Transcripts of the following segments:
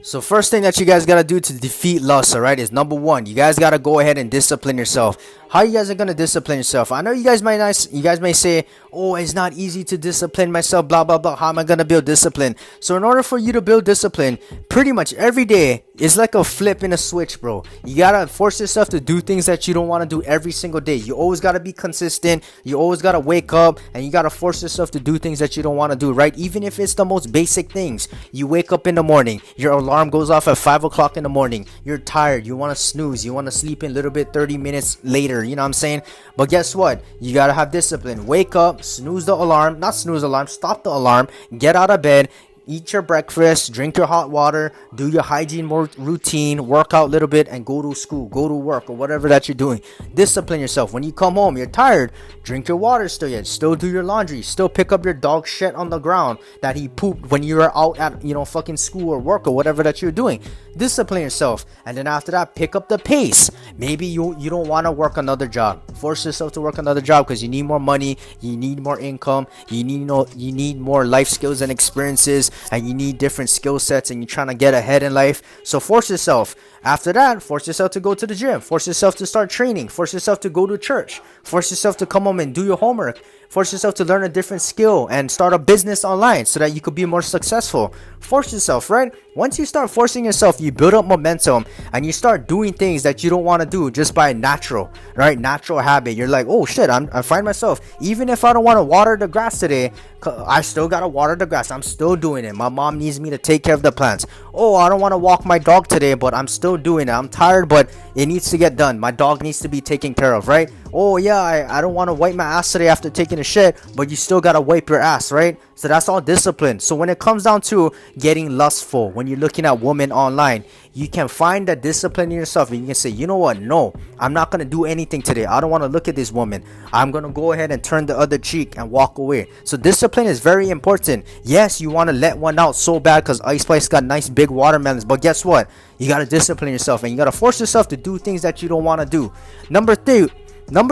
So first thing that you guys gotta do to defeat lust, alright, is number one, you guys gotta go ahead and discipline yourself. How you guys are gonna discipline yourself? I know you guys may say, oh, it's not easy to discipline myself, blah blah blah. How am I gonna build discipline? So in order for you to build discipline, pretty much every day is like a flip in a switch, bro. You gotta force yourself to do things that you don't want to do every single day. You always gotta be consistent. You always gotta wake up and you gotta force yourself to do things that you don't want to do, right? Even if it's the most basic things. You wake up in the morning, your alarm goes off at 5 o'clock in the morning. You're tired, you want to snooze, you want to sleep in a little bit 30 minutes later, you know what I'm saying? But guess what? You gotta have discipline. Wake up, snooze the alarm, not snooze the alarm, stop the alarm, get out of bed, eat your breakfast, drink your hot water, do your hygiene routine, work out a little bit, and go to school, go to work, or whatever that you're doing. Discipline yourself. When you come home, you're tired, drink your water still yet, still do your laundry, still pick up your dog shit on the ground that he pooped when you were out at, fucking school or work or whatever that you're doing. Discipline yourself. And then after that, pick up the pace. Maybe you don't want to work another job. Force yourself to work another job because you need more money, you need more income, you need more life skills and experiences, and you need different skill sets, and you're trying to get ahead in life. So force yourself. After that, force yourself to go to the gym, force yourself to start training, force yourself to go to church, force yourself to come home and do your homework, force yourself to learn a different skill and start a business online so that you could be more successful. Force yourself, right? Once you start forcing yourself, you build up momentum and you start doing things that you don't want to do just by natural habit. You're like, oh shit, I find myself, even if I don't want to water the grass today, I still gotta water the grass. I'm still doing it. My mom needs me to take care of the plants. Oh, I don't want to walk my dog today, but I'm still doing it. I'm tired, but it needs to get done. My dog needs to be taken care of, right? Oh yeah, I don't want to wipe my ass today after taking a shit, but you still gotta wipe your ass, right? So that's all discipline. So when it comes down to getting lustful, when you're looking at women online, you can find that discipline in yourself and you can say, you know what, no, I'm not going to do anything today. I don't want to look at this woman. I'm going to go ahead and turn the other cheek and walk away. So discipline is very important. Yes, you want to let one out so bad because Ice Spice got nice big watermelons, but guess what, you got to discipline yourself and you got to force yourself to do things that you don't want to do. Number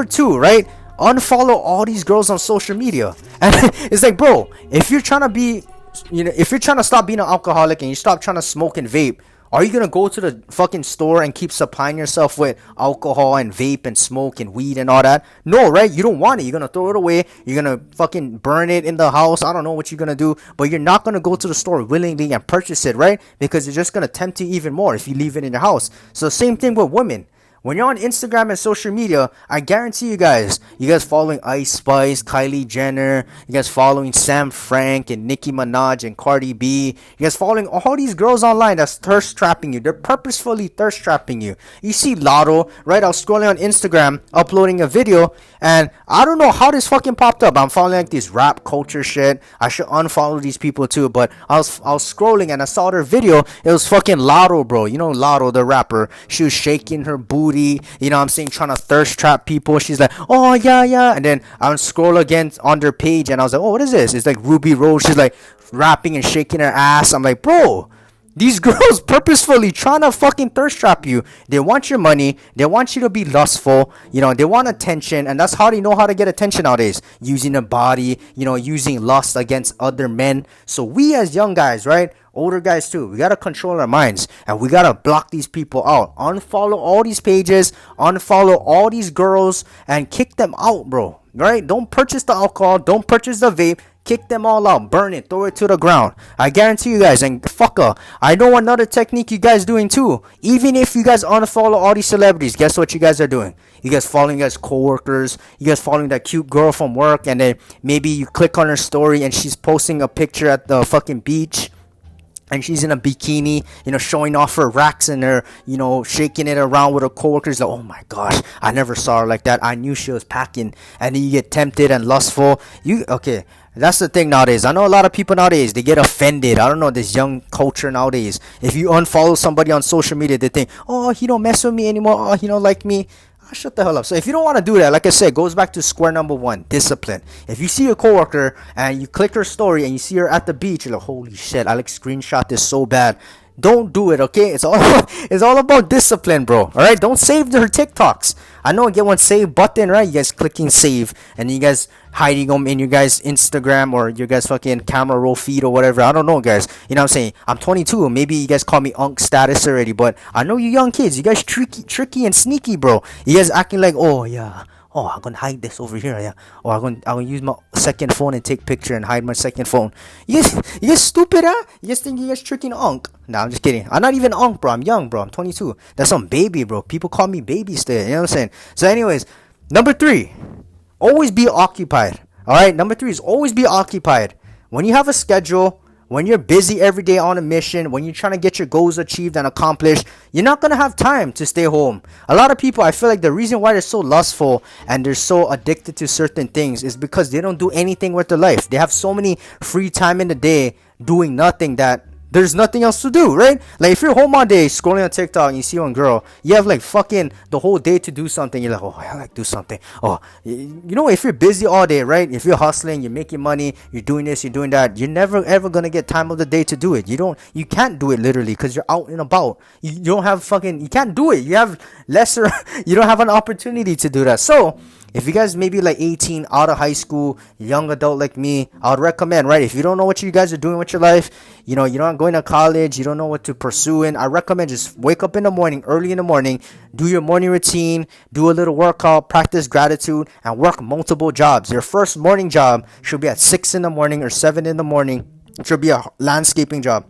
two, right? Unfollow all these girls on social media. And it's like, bro, if you're trying to stop being an alcoholic and you stop trying to smoke and vape, are you gonna go to the fucking store and keep supplying yourself with alcohol and vape and smoke and weed and all that? No, right? You don't want it. You're gonna throw it away. You're gonna fucking burn it in the house. I don't know what you're gonna do, but you're not gonna go to the store willingly and purchase it, right? Because it's just gonna tempt you even more if you leave it in your house. So same thing with women. When you're on Instagram and social media, I guarantee you guys following Ice Spice, Kylie Jenner, you guys following Sam Frank and Nicki Minaj and Cardi B, you guys following all these girls online that's thirst trapping you. They're purposefully thirst trapping you. You see Lotto, right? I was scrolling on Instagram, uploading a video, and I don't know how this fucking popped up. I'm following like this rap culture shit. I should unfollow these people too, but I was scrolling and I saw their video. It was fucking Lotto, bro. You know Lotto, the rapper. She was shaking her booty, you know what I'm saying, trying to thirst trap people. She's like, oh yeah, and then I would scroll again on their page and I was like, oh, what is this? It's like Ruby Rose. She's like rapping and shaking her ass. I'm like, bro, these girls purposefully trying to fucking thirst trap you. They want your money. They want you to be lustful. They want attention. And that's how they know how to get attention nowadays. Using the body, using lust against other men. So we as young guys, right? Older guys too, we gotta control our minds and we gotta block these people out. Unfollow all these pages, unfollow all these girls, and kick them out, bro. Right? Don't purchase the alcohol, don't purchase the vape. Kick them all out, burn it, throw it to the ground. I guarantee you guys, and fucker, I know another technique you guys doing too. Even if you guys unfollow all these celebrities, guess what you guys are doing? You guys following your guys coworkers, you guys following that cute girl from work, and then maybe you click on her story and she's posting a picture at the fucking beach. And she's in a bikini, showing off her racks and her, shaking it around with her coworkers. Like, oh my gosh, I never saw her like that. I knew she was packing. And then you get tempted and lustful. Okay, that's the thing nowadays. I know a lot of people nowadays, they get offended. I don't know, this young culture nowadays. If you unfollow somebody on social media, they think, oh, he don't mess with me anymore. Oh, he don't like me. Shut the hell up. So if you don't want to do that, like I said, goes back to square number one, discipline. If you see a coworker and you click her story and you see her at the beach, you're like, holy shit, I screenshot this so bad. Don't do it, okay? It's all about discipline, bro. All right, don't save her TikToks. I know, get one save button, right? You guys clicking save, and you guys hiding them in your guys Instagram or your guys fucking camera roll feed or whatever. I don't know, guys. You know what I'm saying? I'm 22. Maybe you guys call me unk status already, but I know you young kids. You guys tricky and sneaky, bro. You guys acting like, oh yeah, oh, I'm gonna hide this over here, yeah. Or I'm gonna use my second phone and take picture and hide my second phone. You guys stupid, huh? You guys think you guys tricking unk? Nah, I'm just kidding. I'm not even unk, bro. I'm young, bro. I'm 22. That's some baby, bro. People call me baby still. You know what I'm saying? So, anyways, number 3, always be occupied. All right. Number 3 is always be occupied. When you have a schedule, when you're busy every day on a mission, when you're trying to get your goals achieved and accomplished, you're not going to have time to stay home. A lot of people, I feel like the reason why they're so lustful and they're so addicted to certain things is because they don't do anything with their life. They have so many free time in the day doing nothing that there's nothing else to do, right? Like if you're home all day scrolling on TikTok and you see one girl, you have like fucking the whole day to do something. You're like, oh, I like to do something. Oh, you know, if you're busy all day, right? If you're hustling, you're making money, you're doing this, you're doing that, you're never ever gonna get time of the day to do it. You can't do it literally because you're out and about. You don't have fucking, you can't do it. You have lesser, you don't have an opportunity to do that. So if you guys maybe like 18, out of high school, young adult like me, I would recommend, right? If you don't know what you guys are doing with your life, you know, you're not going to college, you don't know what to pursue in, I recommend just wake up in the morning, early in the morning, do your morning routine, do a little workout, practice gratitude, and work multiple jobs. Your first morning job should be at 6 in the morning or 7 in the morning. It should be a landscaping job.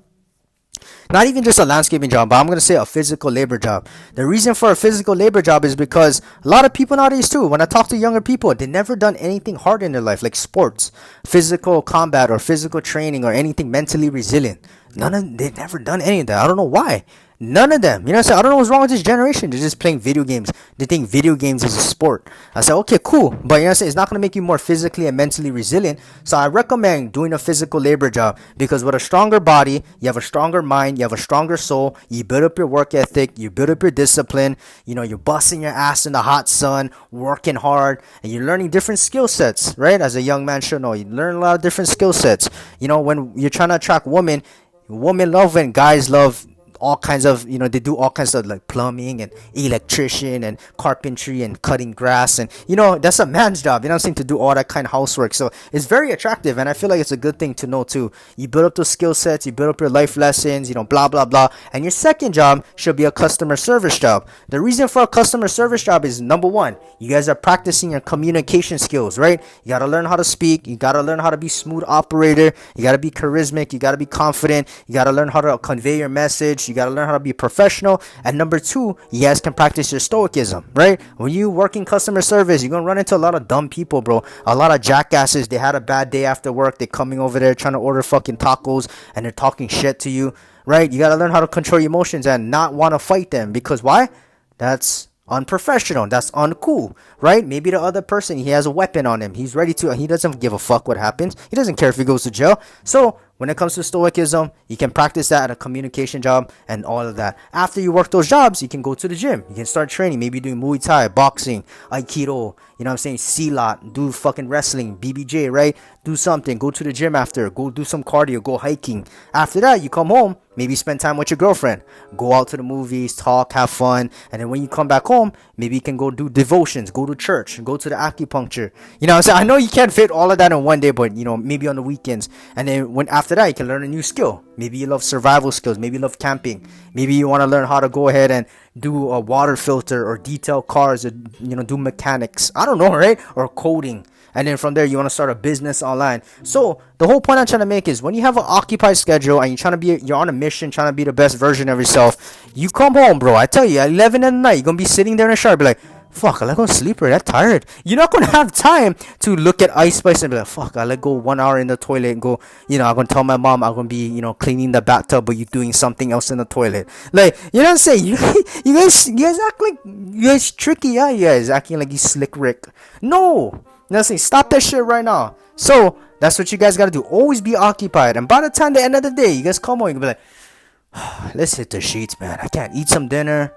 Not even just a landscaping job, but I'm going to say a physical labor job. The reason for a physical labor job is because a lot of people nowadays too, when I talk to younger people, they never done anything hard in their life, like sports, physical combat or physical training or anything mentally resilient. They've never done any of that. I don't know why. None of them. You know what I'm saying? I don't know what's wrong with this generation. They're just playing video games. They think video games is a sport. I said, okay, cool. But you know what I'm saying? It's not going to make you more physically and mentally resilient. So I recommend doing a physical labor job because with a stronger body, you have a stronger mind, you have a stronger soul, you build up your work ethic, you build up your discipline, you know, you're busting your ass in the hot sun, working hard, and you're learning different skill sets, right? As a young man should know, you learn a lot of different skill sets. You know, when you're trying to attract women love when guys love all kinds of, you know, they do all kinds of like plumbing and electrician and carpentry and cutting grass, and you know, that's a man's job, you know what I'm saying, to do all that kind of housework. So it's very attractive, and I feel like it's a good thing to know too. You build up those skill sets, you build up your life lessons, you know, blah blah blah. And your second job should be a customer service job. The reason for a customer service job is number 1, you guys are practicing your communication skills, right? You got to learn how to speak, you got to learn how to be smooth operator, you got to be charismatic, you got to be confident, you got to learn how to convey your message, you got to learn how to be professional. And number 2, you guys can practice your stoicism, right? When you work in customer service, you're gonna run into a lot of dumb people, bro. A lot of jackasses. They had a bad day after work, they're coming over there trying to order fucking tacos and they're talking shit to you, right? You gotta learn how to control your emotions and not want to fight them, because why? That's unprofessional, that's uncool, right? Maybe the other person, he has a weapon on him, he's ready to, he doesn't give a fuck what happens, he doesn't care if he goes to jail. So when it comes to stoicism, you can practice that at a communication job and all of that. After you work those jobs, you can go to the gym, you can start training, maybe doing Muay Thai, boxing, Aikido, you know what I'm saying, Silat, do fucking wrestling, BBJ, right? Do something, go to the gym after, go do some cardio, go hiking. After that, you come home, maybe spend time with your girlfriend, go out to the movies, talk, have fun, and then when you come back home, maybe you can go do devotions, go to church, go to the acupuncture. You know what I'm saying? I know you can't fit all of that in one day, but you know, maybe on the weekends. And then when after that, you can learn a new skill. Maybe you love survival skills, maybe you love camping, maybe you want to learn how to go ahead and do a water filter or detail cars, or you know, do mechanics, I don't know, right? Or coding. And then from there, you want to start a business online. So the whole point I'm trying to make is when you have an occupied schedule and you're on a mission, trying to be the best version of yourself, you come home, bro. I tell you, at 11 at night, you're going to be sitting there in the shower, be like, fuck, I let go sleep already, I'm tired. You're not going to have time to look at Ice Spice and be like, fuck, I let go 1 hour in the toilet and go, you know, I'm going to tell my mom I'm going to be, you know, cleaning the bathtub, but you're doing something else in the toilet. Like, you know what I'm saying? You guys act like, you guys tricky, yeah? You guys acting like you slick Rick. No. You know what I'm saying? Stop that shit right now. So that's what you guys gotta do. Always be occupied. And by the time the end of the day, you guys come home, you can be like, let's hit the sheets, man. I can't eat some dinner,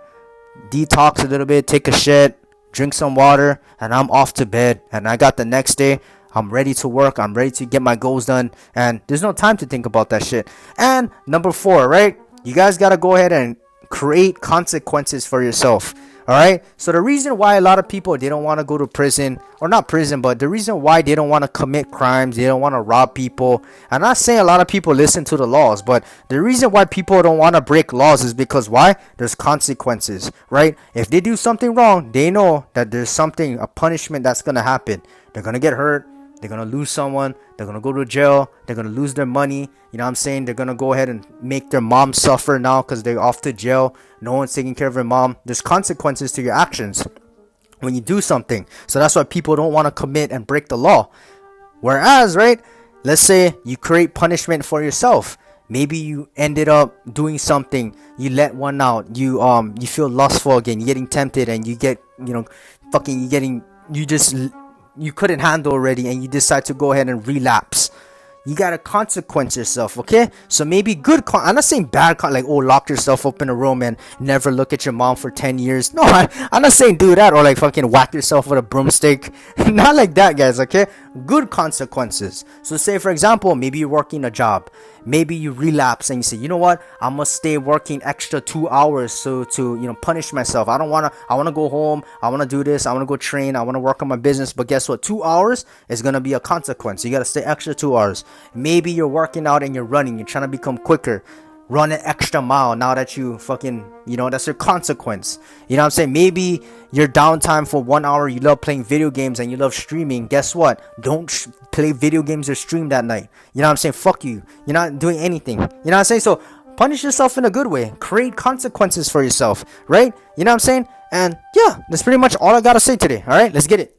detox a little bit, take a shit, drink some water, and I'm off to bed. And I got the next day. I'm ready to work. I'm ready to get my goals done. And there's no time to think about that shit. And number 4, right? You guys gotta go ahead and create consequences for yourself. All right. So the reason why a lot of people they don't want to go to prison, or not prison, but the reason why they don't want to commit crimes, they don't want to rob people. I'm not saying a lot of people listen to the laws, but the reason why people don't want to break laws is because why? There's consequences, right? If they do something wrong, they know that there's something, a punishment that's gonna happen. They're gonna get hurt. They're gonna lose someone. They're gonna go to jail. They're gonna lose their money. You know what I'm saying? They're gonna go ahead and make their mom suffer now because they're off to jail. No one's taking care of their mom. There's consequences to your actions when you do something. So that's why people don't want to commit and break the law. Whereas, right, let's say you create punishment for yourself. Maybe you ended up doing something. You let one out. You feel lustful again. You're getting tempted, and you get fucking you couldn't handle already, and you decide to go ahead and relapse. You gotta consequence yourself, okay? So maybe I'm not saying bad like, oh, lock yourself up in a room and never look at your mom for 10 years. No, I'm not saying do that, or like fucking whack yourself with a broomstick. Not like that, guys, okay? Good consequences. So say, for example, maybe you're working a job. Maybe you relapse and you say, you know what? I must stay working extra 2 hours so to punish myself. I wanna go home. I wanna do this. I wanna go train. I wanna work on my business. But guess what? 2 hours is gonna be a consequence. You gotta stay extra 2 hours. Maybe you're working out and you're running. You're trying to become quicker. Run an extra mile now that you fucking, that's your consequence. You know what I'm saying? Maybe your downtime for 1 hour, you love playing video games and you love streaming. Guess what? Don't play video games or stream that night. You know what I'm saying? Fuck you. You're not doing anything. You know what I'm saying? So punish yourself in a good way. Create consequences for yourself, right? You know what I'm saying? And yeah, that's pretty much all I gotta say today. All right, let's get it.